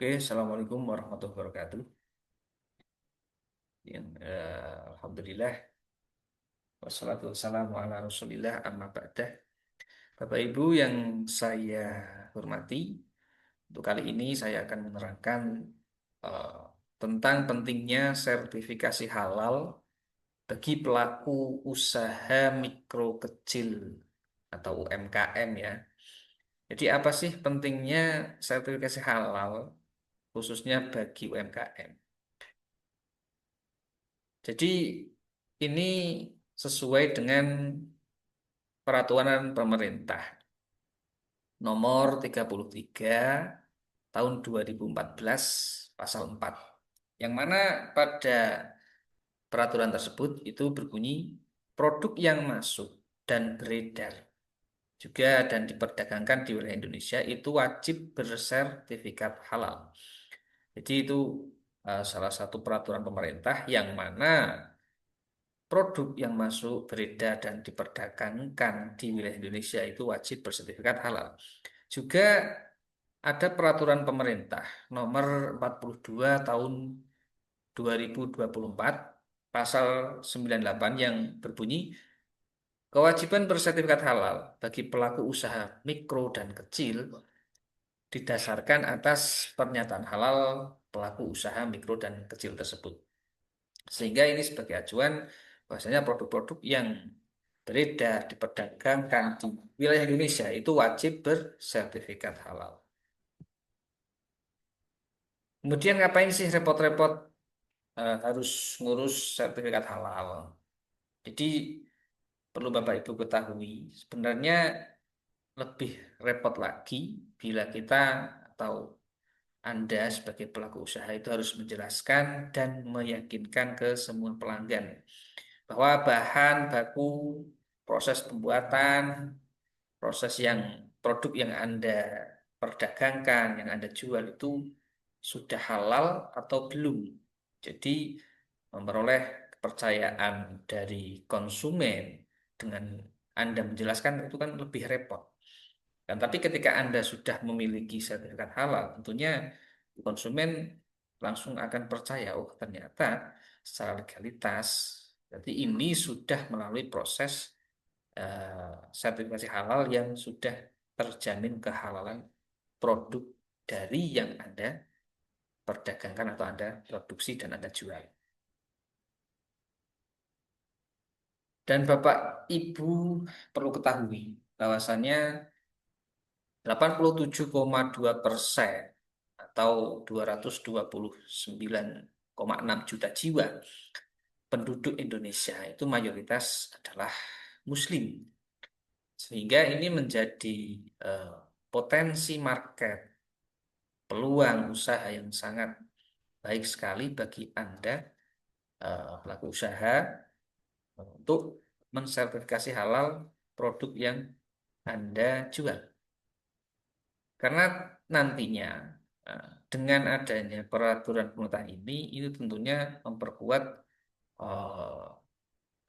Oke, Assalamualaikum warahmatullahi wabarakatuh. Alhamdulillah, wassalatu wassalamu ala rasulillah amma ba'dah. Bapak Ibu yang saya hormati, untuk kali ini saya akan menerangkan eh, tentang pentingnya sertifikasi halal bagi pelaku usaha mikro kecil atau UMKM ya. Jadi apa sih pentingnya sertifikasi halal khususnya bagi UMKM? Jadi ini sesuai dengan peraturan pemerintah nomor 33 tahun 2014 pasal 4, yang mana pada peraturan tersebut itu berbunyi produk yang masuk dan beredar juga dan diperdagangkan di wilayah Indonesia itu wajib bersertifikat halal. Jadi itu salah satu peraturan pemerintah yang mana produk yang masuk, beredar, dan diperdagangkan di wilayah Indonesia itu wajib bersertifikat halal. Juga ada peraturan pemerintah nomor 42 tahun 2024 pasal 98 yang berbunyi kewajiban bersertifikat halal bagi pelaku usaha mikro dan kecil didasarkan atas pernyataan halal pelaku usaha mikro dan kecil tersebut. Sehingga ini sebagai acuan bahwasanya produk-produk yang beredar, diperdagangkan di wilayah Indonesia itu wajib bersertifikat halal. Kemudian ngapain sih repot-repot harus ngurus sertifikat halal? Jadi perlu Bapak Ibu ketahui, sebenarnya lebih repot lagi bila kita atau Anda sebagai pelaku usaha itu harus menjelaskan dan meyakinkan ke semua pelanggan bahwa bahan baku, proses pembuatan, proses yang produk yang Anda perdagangkan, yang Anda jual itu sudah halal atau belum. Jadi memperoleh kepercayaan dari konsumen dengan Anda menjelaskan itu kan lebih repot. Dan tapi ketika Anda sudah memiliki sertifikat halal, tentunya konsumen langsung akan percaya, oh ternyata secara legalitas, jadi ini sudah melalui proses sertifikasi halal yang sudah terjamin kehalalan produk dari yang Anda perdagangkan atau Anda produksi dan Anda jual. Dan Bapak Ibu perlu ketahui bahwasannya 87,2% atau 229,6 juta jiwa penduduk Indonesia itu mayoritas adalah Muslim. Sehingga ini menjadi eh, potensi market, peluang usaha yang sangat baik sekali bagi Anda, pelaku usaha, untuk mensertifikasi halal produk yang Anda jual. Karena nantinya dengan adanya peraturan pemerintah ini tentunya memperkuat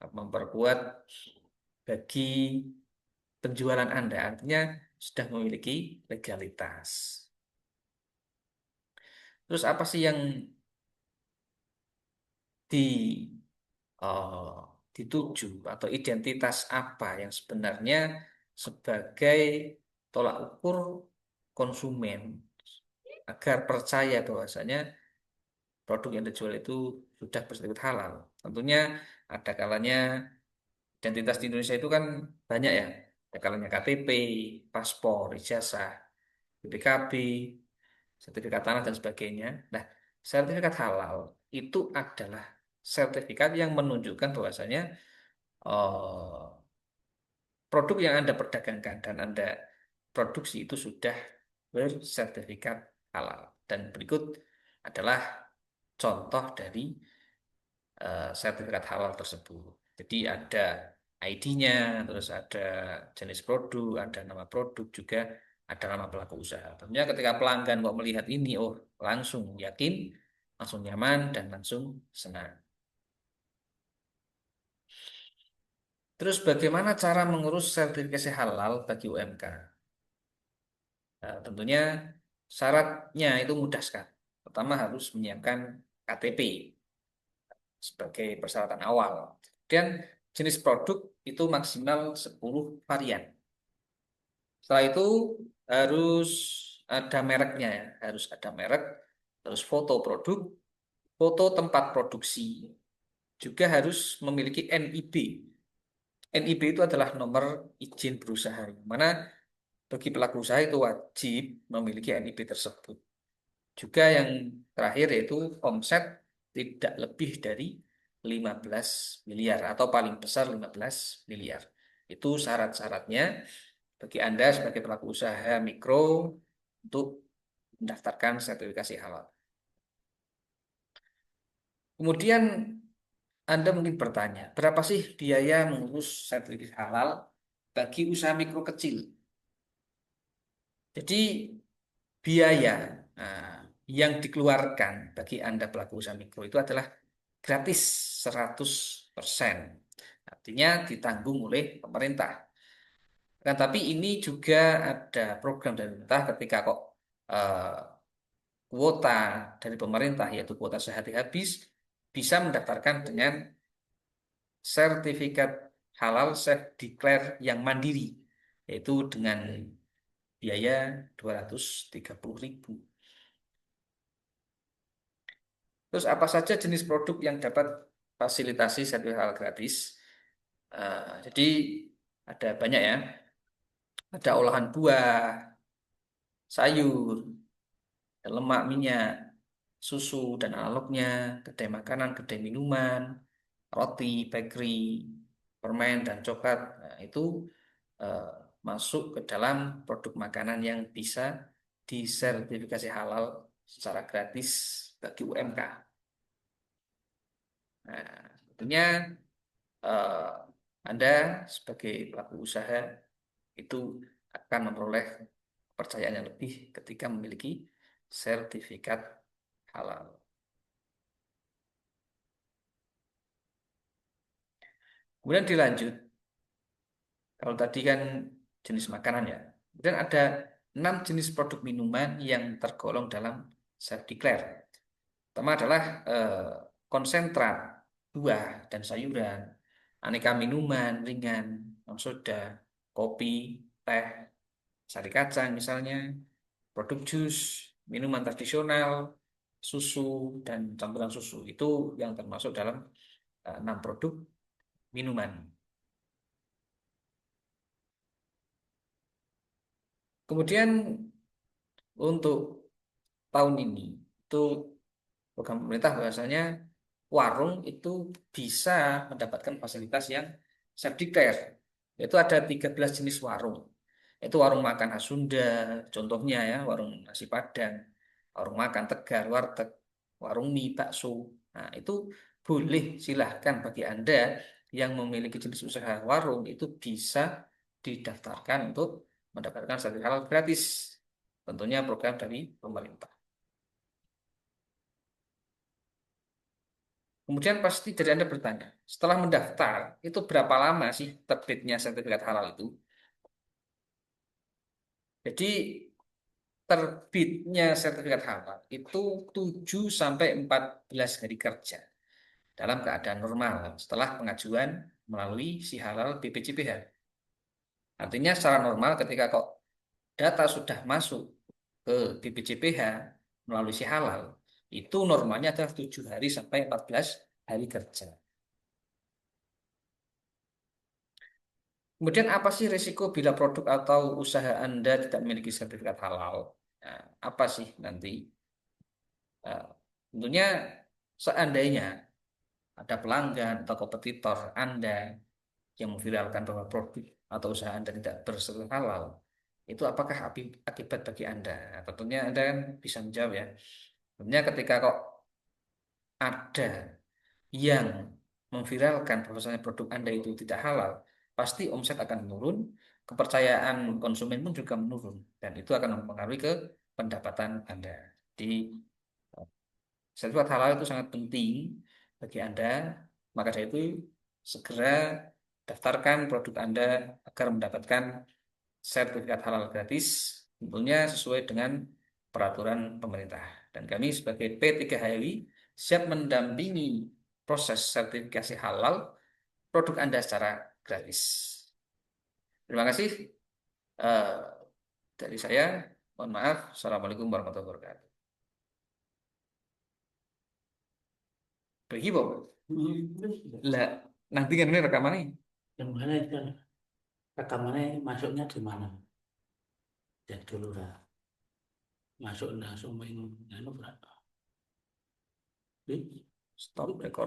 memperkuat bagi penjualan Anda, artinya sudah memiliki legalitas. Terus apa sih yang di eh, dituju atau identitas apa yang sebenarnya sebagai tolak ukur konsumen agar percaya bahwasanya produk yang dijual itu sudah bersertifikat halal. Tentunya ada kalanya identitas di Indonesia itu kan banyak ya. Ada kalanya KTP, paspor, ijazah, BPKB, sertifikat tanah dan sebagainya. Nah, sertifikat halal itu adalah sertifikat yang menunjukkan bahwasanya eh, produk yang Anda perdagangkan dan Anda produksi itu sudah bersertifikat halal. Dan berikut adalah contoh dari sertifikat halal tersebut. Jadi ada ID-nya, terus ada jenis produk, ada nama produk juga, ada nama pelaku usaha. Tentunya ketika pelanggan mau melihat ini, oh langsung yakin, langsung nyaman, dan langsung senang. Terus bagaimana cara mengurus sertifikasi halal bagi UMK? Tentunya syaratnya itu mudah sekali. Pertama harus menyiapkan KTP sebagai persyaratan awal. Dan jenis produk itu maksimal 10 varian. Setelah itu harus ada mereknya ya, harus ada merek, terus foto produk, foto tempat produksi, juga harus memiliki NIB. NIB itu adalah nomor izin berusaha, yang mana bagi pelaku usaha itu wajib memiliki NIB tersebut. Juga yang terakhir yaitu omset tidak lebih dari 15 miliar atau paling besar 15 miliar. Itu syarat-syaratnya bagi Anda sebagai pelaku usaha mikro untuk mendaftarkan sertifikasi halal. Kemudian Anda mungkin bertanya, berapa sih biaya mengurus sertifikasi halal bagi usaha mikro kecil? Jadi biaya nah, yang dikeluarkan bagi Anda pelaku usaha mikro itu adalah gratis 100%. Artinya ditanggung oleh pemerintah. Kan, tapi ini juga ada program dari pemerintah ketika kok eh, kuota dari pemerintah yaitu kuota sehari habis bisa mendaftarkan dengan sertifikat halal self declare yang mandiri yaitu dengan biaya 230.000. Terus apa saja jenis produk yang dapat fasilitasi sertifikat halal gratis? Jadi ada banyak ya. Ada olahan buah, sayur, lemak, minyak, susu dan analognya, kedai makanan, kedai minuman, roti, bakery, permen dan coklat. Nah, itu eh, masuk ke dalam produk makanan yang bisa disertifikasi halal secara gratis bagi UMK. Nah, tentunya eh, Anda sebagai pelaku usaha itu akan memperoleh kepercayaan yang lebih ketika memiliki sertifikat halal. Kemudian dilanjut, kalau tadi kan jenis makanan ya, kemudian ada 6 jenis produk minuman yang tergolong dalam self declare. Pertama adalah konsentrat, buah dan sayuran, aneka minuman ringan, non soda, kopi, teh, sari kacang misalnya, produk jus, minuman tradisional, susu, dan campuran susu. Itu yang termasuk dalam 6 produk minuman. Kemudian untuk tahun ini, itu program pemerintah bahwasanya warung itu bisa mendapatkan fasilitas yang self-declare. Itu ada 13 jenis warung. Itu warung makan khas Sunda, contohnya ya, warung nasi Padang, warung makan Tegal, warteg, warung mie, bakso. Nah, itu boleh silahkan bagi Anda yang memiliki jenis usaha warung itu bisa didaftarkan untuk mendapatkan sertifikat halal gratis. Tentunya program dari pemerintah. Kemudian pasti dari Anda bertanya, setelah mendaftar, itu berapa lama sih terbitnya sertifikat halal itu? Jadi terbitnya sertifikat halal itu 7 sampai 14 hari kerja dalam keadaan normal setelah pengajuan melalui si halal BPJPH. Artinya secara normal ketika kok data sudah masuk ke BPJPH melalui si halal, itu normalnya adalah 7 hari sampai 14 hari kerja. Kemudian apa sih risiko bila produk atau usaha Anda tidak memiliki sertifikat halal? Nah, apa sih nanti? Nah, tentunya seandainya ada pelanggan atau kompetitor Anda yang memviralkan bahwa produk atau usaha Anda tidak bersertifikat halal, itu apakah akibat bagi Anda? Nah, tentunya Anda kan bisa menjawab ya. Tentunya ketika kok ada yang memviralkan bahwasanya produk Anda itu tidak halal, pasti omset akan menurun, kepercayaan konsumen pun juga menurun, dan itu akan mempengaruhi ke pendapatan Anda. Jadi, sertifikat halal itu sangat penting bagi Anda, maka dari itu segera daftarkan produk Anda agar mendapatkan sertifikat halal gratis, tentunya sesuai dengan peraturan pemerintah. Dan kami sebagai P3HWI siap mendampingi proses sertifikasi halal produk Anda secara gratis. Terima kasih eh, dari saya. Mohon maaf. Assalamualaikum warahmatullahi wabarakatuh. Pergi, Bob. Lah, nanti kan ini rekamannya. Yang mana itu kan rekamannya masuknya di mana? Cek dulu lah. Masuk langsung main berapa? Stop record.